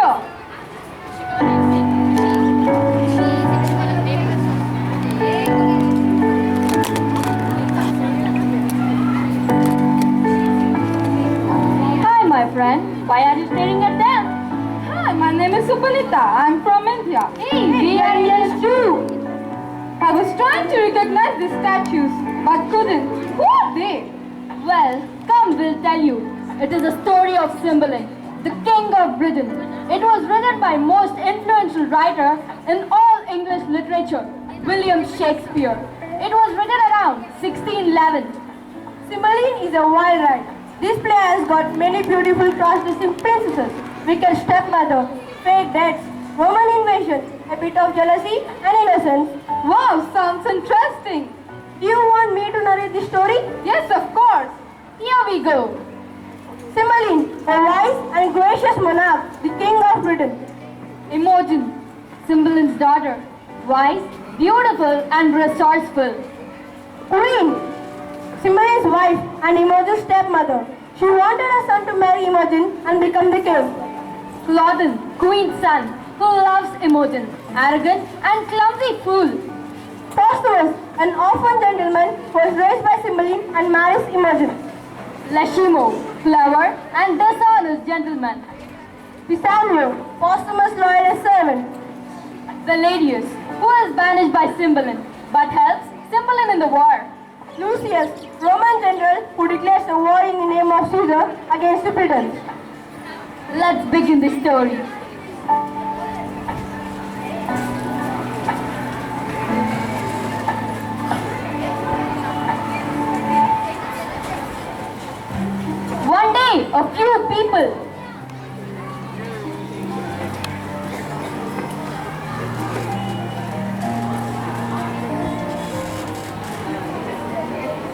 here. Hi, my friend. Why are you staring at them? Hi, my name is Supanita. I'm from India. Hey, we are Indians too. I was trying to recognize the statues, but couldn't. Who are they? Well, come, we'll tell you. It is a story of Cymbeline, the King of Britain. It was written by most influential writer in all English literature, William Shakespeare. It was written around 1611. Cymbeline is a wild ride. This play has got many beautiful cross-dressing princesses, wicked stepmother, fake dates, Roman invasion, a bit of jealousy and innocence. Wow, sounds interesting. Do you want me to narrate the story? Yes, of course. Here we go. Cymbeline, a wise and gracious monarch, the king of Britain. Imogen, Cymbeline's daughter, wise, beautiful and resourceful. Queen, Cymbeline's wife and Imogen's stepmother. She wanted her son to marry Imogen and become the king. Claudine, Queen's son, who loves Imogen, arrogant and clumsy fool. Posthumus, an orphan gentleman who was raised by Cymbeline and marries Imogen. Lashimo, clever and dishonest gentleman. Pisanio, Posthumus' loyal servant. Valerius, who is banished by Cymbeline, but helps Cymbeline in the war. Lucius, Roman general who declares a war in the name of Caesar against the Britons. Let's begin the story. One day, a few people.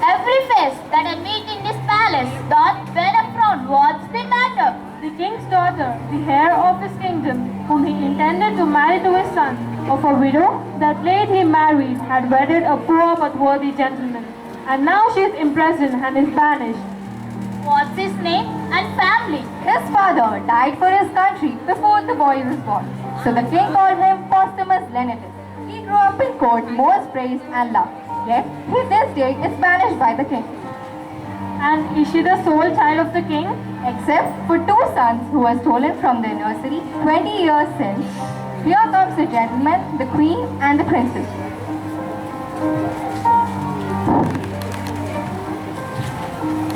Every face that I meet in this palace doth wear a frown. What's the matter? The king's daughter, the heir of his kingdom, whom he intended to marry to his son, of a widow that late he married, had wedded a poor but worthy gentleman, and now she is imprisoned and is banished. What's his name and family? His father died for his country before the boy was born, so the king called him Posthumus Lenatus. He grew up in court, most praised and loved, yet he this day is banished by the king. And is she the sole child of the king? Except for two sons who were stolen from their nursery 20 years since. Here comes the gentleman, the queen, and the princess.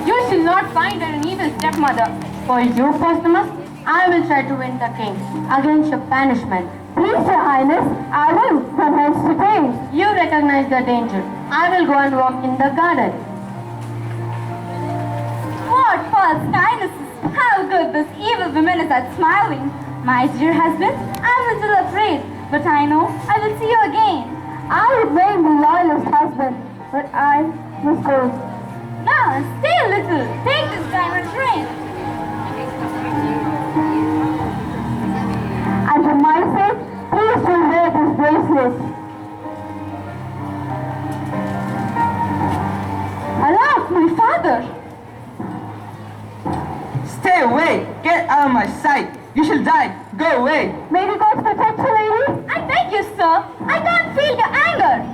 You shall not find her an evil stepmother. For you, Posthumus, I will try to win the king against your banishment. Please, your highness, I will from hence to pain. You recognize the danger. I will go and walk in the garden. What false kindnesses! How good this evil woman is at smiling! My dear husband, I am a little afraid, but I know I will see you again. I would remain the loyalist husband, but I must go. Now, stay a little. Take this diamond ring. And for my sake, please do wear this bracelet. Alas, my father! Stay away! Get out of my sight! You shall die! Go away! May the gods protect you, lady. I beg you, sir. I can't feel your anger.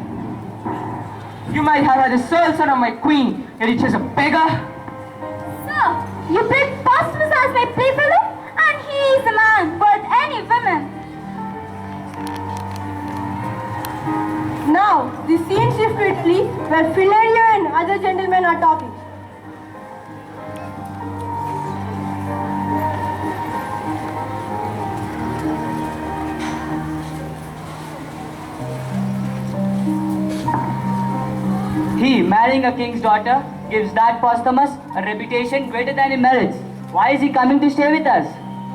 You might have had the sole son of my queen, yet you chose a beggar! Sir, you picked Posthumus as my playfellow, and he is a man worth any woman. Now, the scene shifts to Italy, where Philario and other gentlemen are talking. He, marrying a king's daughter, gives that Posthumus a reputation greater than he merits. Why is he coming to stay with us?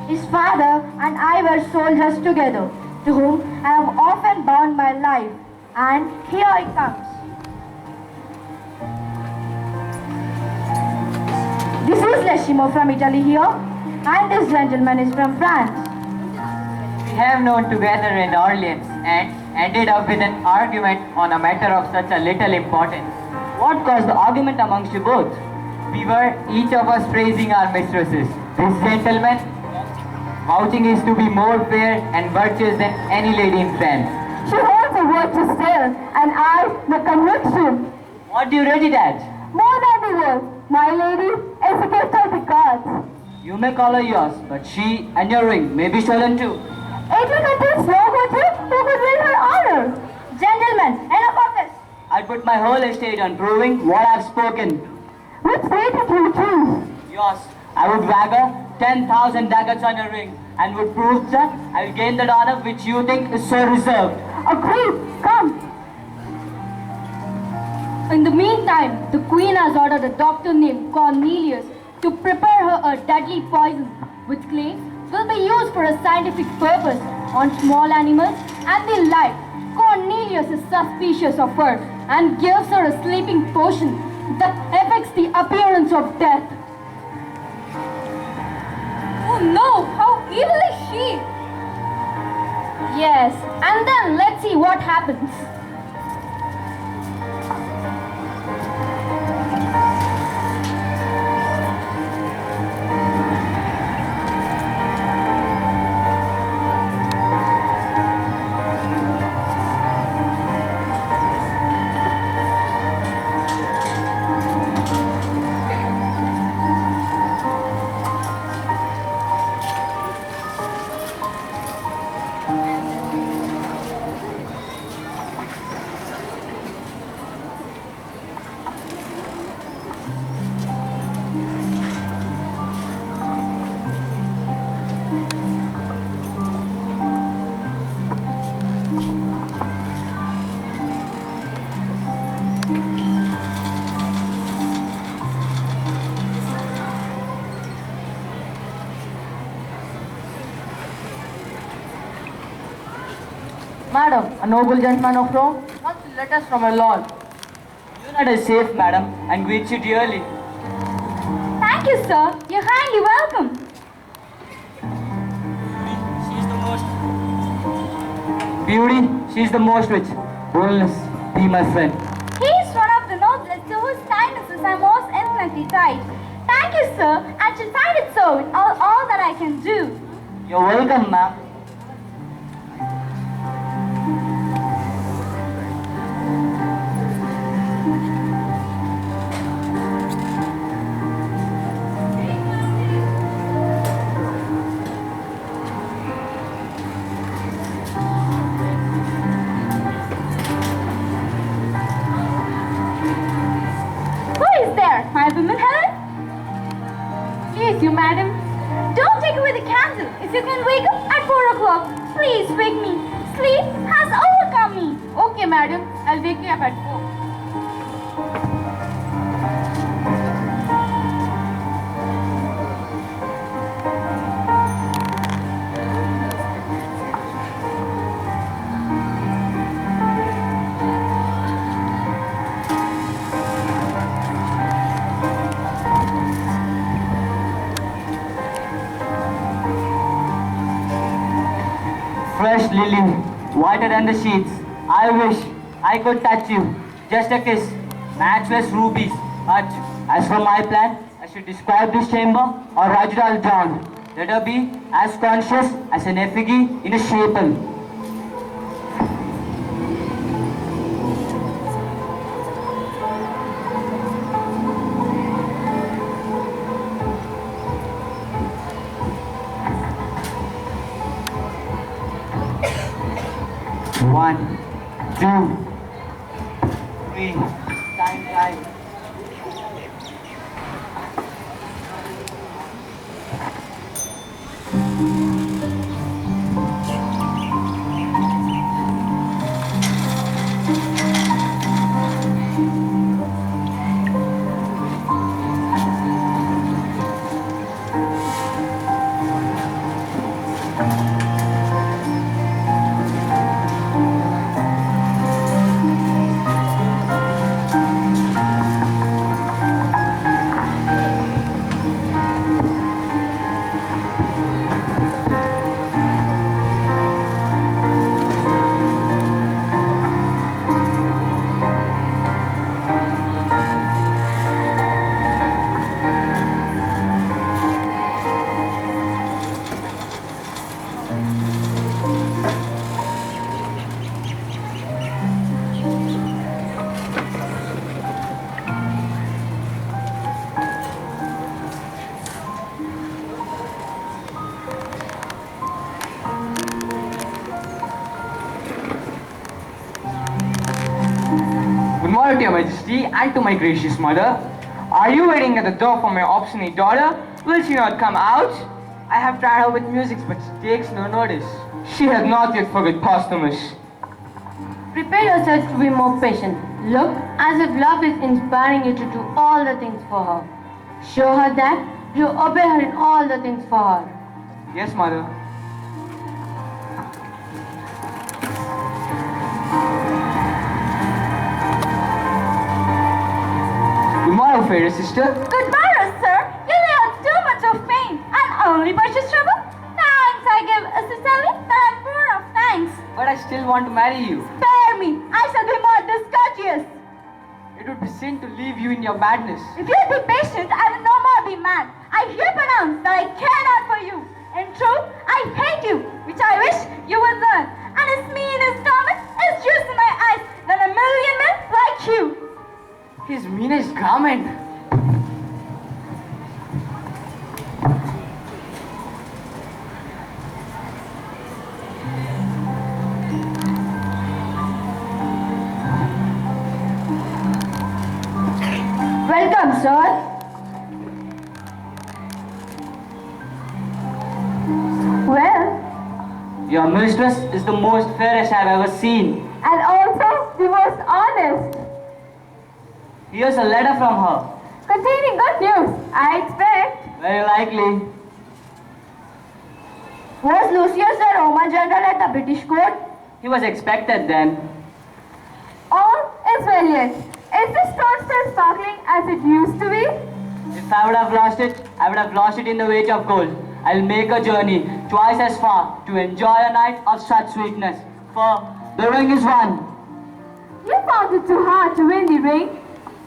His father and I were soldiers together, to whom I have often bound my life, and here he comes. This is Lashimo from Italy here, and this gentleman is from France. We have known together in Orleans and ended up with an argument on a matter of such a little importance. What caused the argument amongst you both? We were each of us praising our mistresses. This gentleman Vouching is to be more fair and virtuous than any lady in France. She holds a word to still, and I the conviction. What do you rate it as? More than the words, my lady is a gift of the gods. You may call her yours, but she and your ring may be stolen too. It will contain no virtue who could win her honor. Gentlemen, enough of this. I'd put my whole estate on proving what I've spoken. Which way did you choose? Yours. I would wagger 10,000 daggers on your ring and would prove that I'll gain that honor which you think is so reserved. Agreed. Come. In the meantime, the queen has ordered a doctor named Cornelius to prepare her a deadly poison, which claims will be used for a scientific purpose on small animals and the like. Cornelius is suspicious of her and gives her a sleeping potion that affects the appearance of death. Oh no! How evil is she? Yes, and then let's see what happens. Madam, a noble gentleman of Rome wants letters from a lord. Unit is safe, madam, and greets you dearly. Thank you, sir. You're highly welcome. Beauty, she's the most rich. Boldness, be my friend. He is one of the noblest to whose kindnesses I most infinitely tied. Thank you, sir. I shall find it so in all that I can do. You're welcome, ma'am. My woman, Helen? Please, you madam. Don't take away the candle. If you can wake up at 4 o'clock, please wake me. Sleep has overcome me. Okay, madam. I'll wake you up at 4. Fresh lily, whiter than the sheets. I wish I could touch you. Just a kiss, matchless rubies. But as for my plan, I should describe this chamber or write it all down. Let her be as conscious as an effigy in a chapel. One, two, three, time. thee and to my gracious mother. Are you waiting at the door for my obstinate daughter? Will she not come out? I have tried her with music, but she takes no notice. She has not yet forgot Posthumus. Prepare yourself to be more patient. Look as if love is inspiring you to do all the things for her. Show her that you obey her in all the things for her. Yes, mother. Good morrow, fair sister. Good morrow, sir. You have too much of pain and only purchase trouble. Thanks, I give Cymbeline, but I'm poor of thanks. But I still want to marry you. Spare me. I shall be more discourteous. It would be sin to leave you in your madness. If you'll be patient, I will no more be mad. I here pronounce that I care not for you. In truth, I hate you, which I wish you would learn. And as mean as garment is juice in my eyes than a million men like you. His meanest garment. Welcome, sir. Well, Your mistress is the most fairest I've ever seen. and also the most honest. Here's a letter from her. Containing good news, I expect. Very likely. Was Lucius the Roman general at the British court? He was expected then. All is well yet. Is this stone still sparkling as it used to be? If I would have lost it, I would have lost it in the weight of gold. I'll make a journey twice as far to enjoy a night of such sweetness. For the ring is won. You found it too hard to win the ring.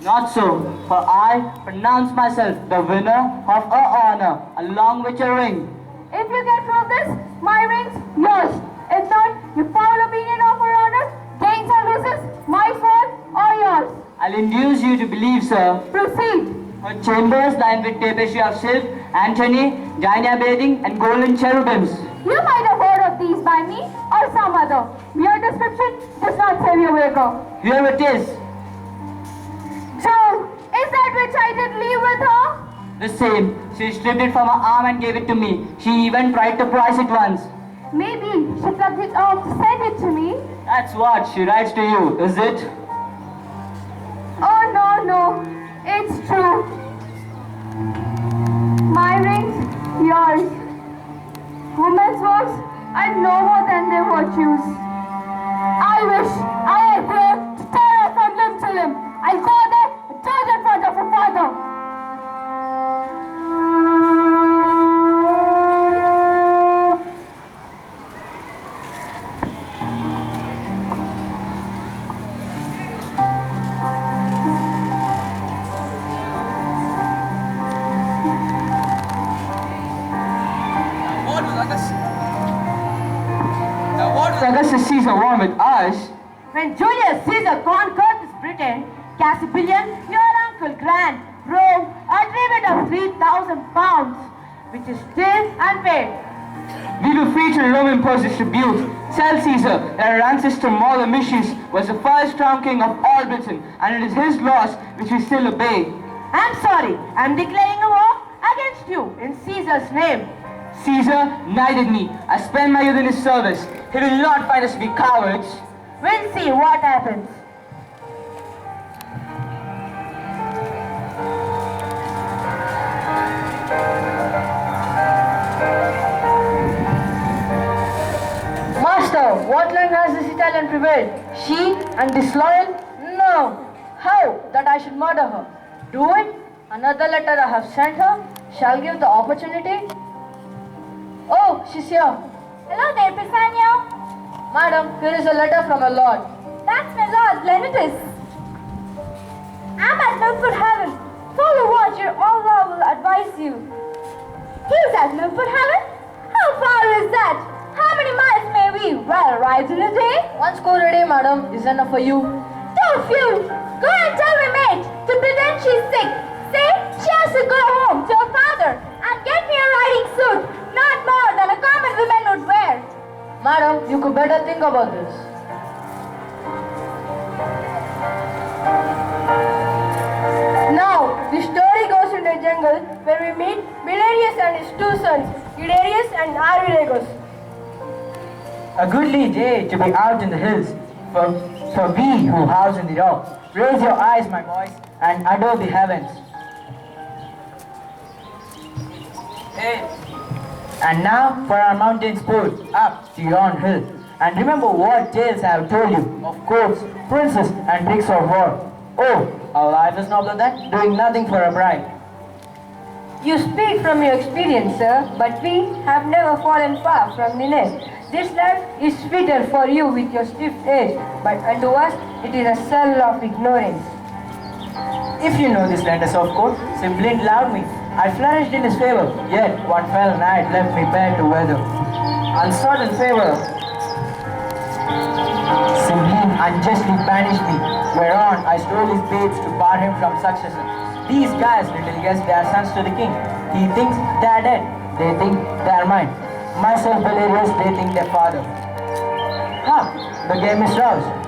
Not so, for I pronounce myself the winner of a honor along with a ring. If you can prove this, my ring's yours. If not, your foul opinion of her honor, gains or loses, my fault or yours. I'll induce you to believe, sir. Proceed. Her chambers lined with tapestry of silk, Antony, Jaina bathing, and golden cherubims. You might have heard of these by me or some other. Your description does not save your wager. Here it is. So, is that which I did leave with her? The same. She stripped it from her arm and gave it to me. She even tried to price it once. Maybe she plucked it off to send it to me. That's what she writes to you, is it? Oh, no. It's true. My ring's yours. Women's works are no more than their virtues. I wish I had here to tear her from limb to limb. I'll go there and judge in front of her father. Augustus Caesar war with us. When Julius Caesar conquered Britain, Cymbeline, your uncle Grant, Rome a tribute of 3,000 pounds, which is still unpaid. We were free to the Roman imposed tribute. Tell Caesar that our ancestor Maulomicius was the first crown king of all Britain, and it is his laws which we still obey. I'm sorry, I'm declaring a war against you in Caesar's name. Caesar knighted me. I spent my youth in his service. He will not find us to be cowards. We'll see what happens. Master, what land has this Italian prevailed? She and disloyal? No. How that I should murder her? Do it? Another letter I have sent her shall give the opportunity. Oh, she's here. Hello there, Pisanio. Madam, here is a letter from a lord. That's my lord, Leonidas. I'm at Milford Haven. Follow what your own law will advise you. He's at Milford Haven? How far is that? How many miles may we well ride in a day? One score a day, madam, is enough for you. Don't fume. Go and tell my maid to pretend she's sick. Say she has to go home to her father and get me a riding suit, not more than a common woman would wear. Madam, you could better think about this. jungle where we meet Belarius and his two sons, Idarius and Arviragos. A goodly day to be out in the hills, for we who house in the rock. Raise your eyes, my boys, and adore the heavens. Hey. And now for our mountain sport, up to yon hill. And remember what tales I have told you of courts, princes, and tricks of war. Oh, our life is nobler than doing nothing for a bride. You speak from your experience, sir, but we have never fallen far from the nest. This life is sweeter for you with your stiff age, but unto us it is a cell of ignorance. If you know this letters of code, Cymbeline loved me. I flourished in his favor, yet one fell night left me bare to weather. Uncertain favor. Cymbeline unjustly banished me, whereon I stole his babes to bar him from succession. These guys little guess they are sons to the king. He thinks they are dead, they think they are mine. Myself, Belarius, they think their father. The game is roused.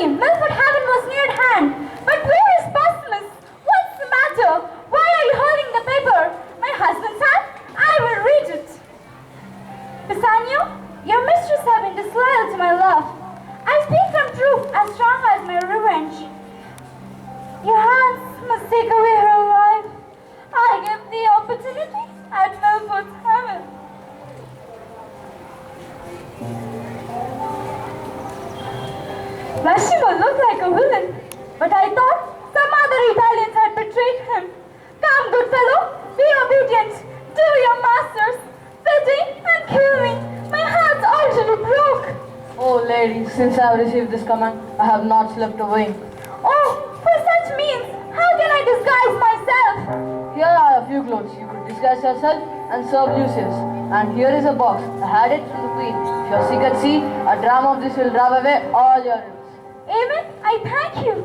Milford Haven was near at hand. But where is Posthumus? What's the matter? Why are you holding the paper? My husband's hand? I will read it. Bassanio, your mistress has been disloyal to my love. I speak from truth as strong as my revenge. Your hands must take away her life. I give the opportunity at Milford Haven. Massimo looked like a villain, but I thought some other Italians had betrayed him. Come, good fellow, be obedient. Do your masters. Pity and kill me. My heart's already broke. Oh, lady, since I have received this command, I have not slept a wink. Oh, for such means, how can I disguise myself? Here are a few clothes. You could disguise yourself and serve Lucius. And here is a box. I had it from the queen. If you're sick at sea, a dram of this will drive away all your ills. Amen. I thank you.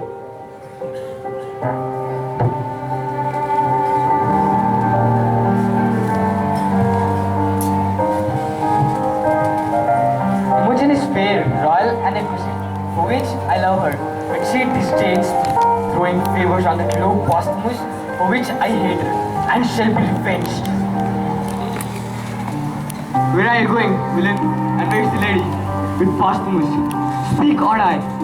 Imogen is fair, royal, and exquisite, for which I love her. But she disdains me, throwing favors on the true Posthumus, for which I hate her, and shall be revenged. Where are you going, villain? And where is the lady? With Posthumus. Speak or die.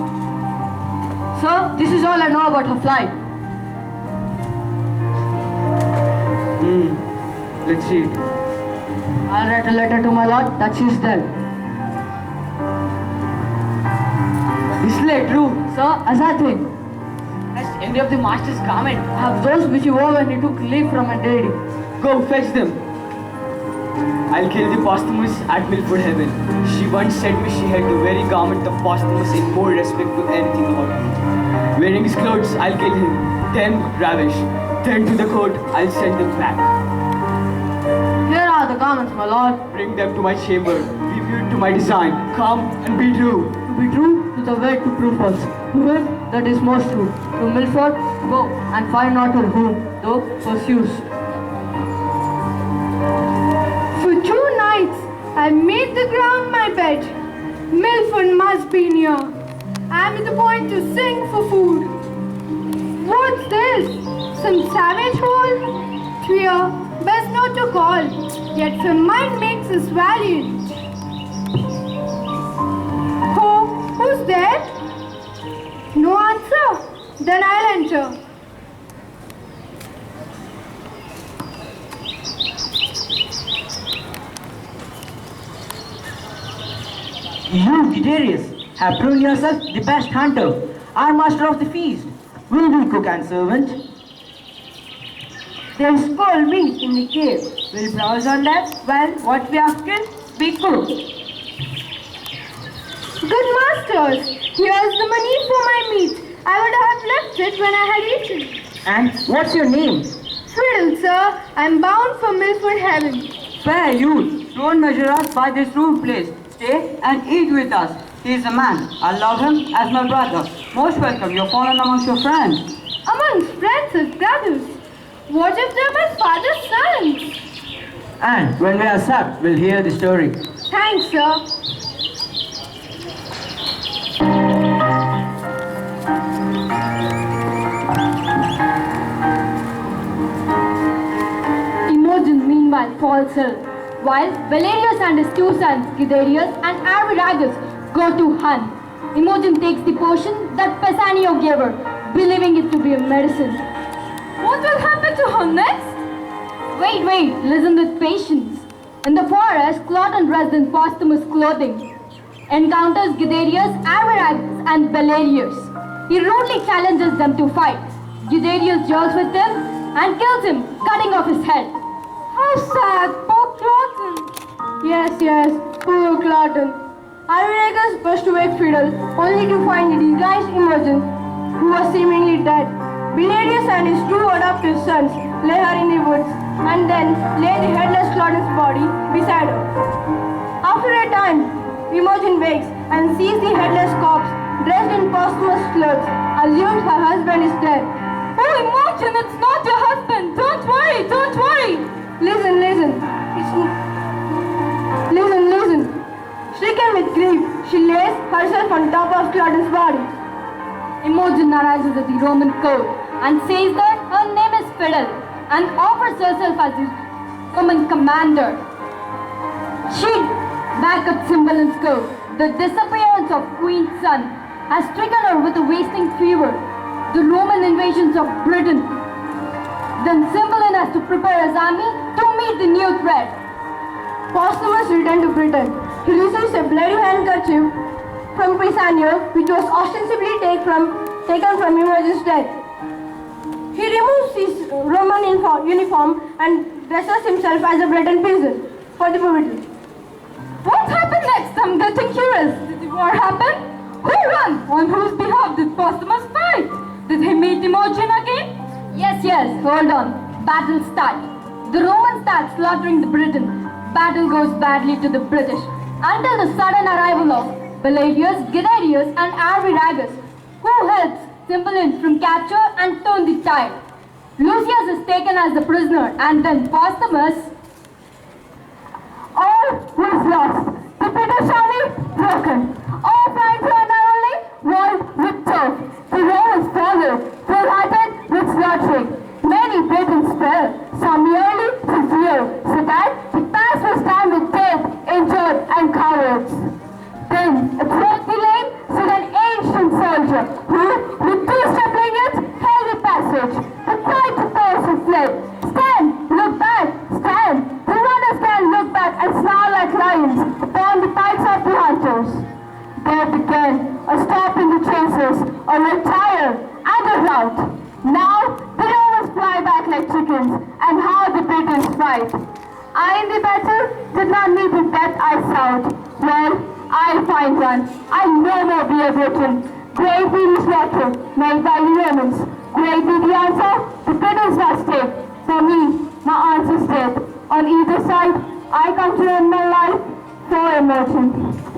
Sir, this is all I know about her flight. Let's see. I'll write a letter to my lord that she is dead. This lay true. Sir, as I think. Next, any of the master's garment have those which he wore when he took leave from a lady. Go fetch them. I'll kill the Posthumus at Milford Haven. She once said me she had the very garment of Posthumus in more respect to anything about him. Wearing his clothes, I'll kill him. Then ravish. Then to the court, I'll send them back. Here are the garments, my lord. Bring them to my chamber. Be viewed to my design. Come and be true. To be true to the way to prove false. To him that is most true. To Milford, go and find not her whom, though pursues. For 2 nights, I made the ground my bed. Milford must be near. I'm at the point to sing for food. What's this? Some savage hole? Fear, best not to call. Yet some mind makes us valiant. Oh, who's there? No answer. Then I'll enter. You, Idarius, have proven yourself the best hunter, our master of the feast. Will we cook and servant? They spoil meat in the cave. We'll browse on that. Well, what we have killed, we cook. Good masters, here's the money for my meat. I would have left it when I had eaten. And what's your name? Friddle, sir. I'm bound for Milford Haven. Fair youth, don't measure us by this rude place. Stay and eat with us. He is a man. I love him as my brother. Most welcome. You're fallen amongst your friends. amongst friends and brothers. What if they're my father's sons? And when we are sacked, we'll hear the story. Thanks, sir. Imogen meanwhile falls ill, while Valerius and his two sons, Guiderius and Arviragus, go to hunt. Imogen takes the potion that Pasanio gave her, believing it to be a medicine. What will happen to her next? Wait, listen with patience. In the forest, Claudian dressed in posthumous clothing encounters Guiderius, Arviragus and Valerius. He rudely challenges them to fight. Guiderius jokes with him and kills him, cutting off his head. How sad, poor Claudian. Yes, poor Claudian. Arviragus pushed to wake Fiddle, only to find the disguised Imogen, who was seemingly dead. Valerius and his two adopted sons lay her in the woods, and then lay the headless Claudian's body beside her. After a time, Imogen wakes and sees the headless corpse, dressed in posthumous clothes, assumes her husband is dead. Oh, Imogen, it's not your husband. Don't worry. Listen. Listen. Stricken with grief, she lays herself on top of Claudian's body. Imogen arises at the Roman court and says that her name is Fiddle and offers herself as the Roman commander. She, back at Cymbeline's court, the disappearance of Queen's son has stricken her with a wasting fever, the Roman invasions of Britain. Then Cymbeline has to prepare his army to meet the new threat. Posthumus returned to Britain. He receives a bloody handkerchief from Pisanio, which was ostensibly taken from Imogen's death. He removes his Roman uniform and dresses himself as a Breton peasant for the puberty. What happened next? I'm getting curious. Did the war happen? Who won? On whose behalf did Posthumus fight? Did he meet Imogen again? Yes, hold on. Battle starts. The Romans start slaughtering the Britons. Battle goes badly to the British until the sudden arrival of Valerius, Guiderius and Arviragus, who helps Cymbeline from capture and turn the tide. Lucius is taken as the prisoner and then Posthumus. All was lost. The British army broken. All flags were narrowly walled with turf. The Romans followed, full-hearted with slaughtering. Many Britons fell, some merely to fear, so that the pass was damned with death, injured and cowards. Then, across the lane stood an ancient soldier who, with two stumbling youths, held the passage. The cried to those who fled, "Stand! Look back! Stand!" The runners can look back and snarl like lions upon the pikes of the hunters. There began a stop in the chasers, a retire, and a rout. Now, the Romans fly back like chickens, and how the Britons fight. I in the battle did not meet the death I sought. Well, I'll find one. I'll no more be a Briton. Great be the slaughter made by the Romans. Great be the answer the Britons must take. For me, my answer's death. On either side, I come to end my life for a merchant.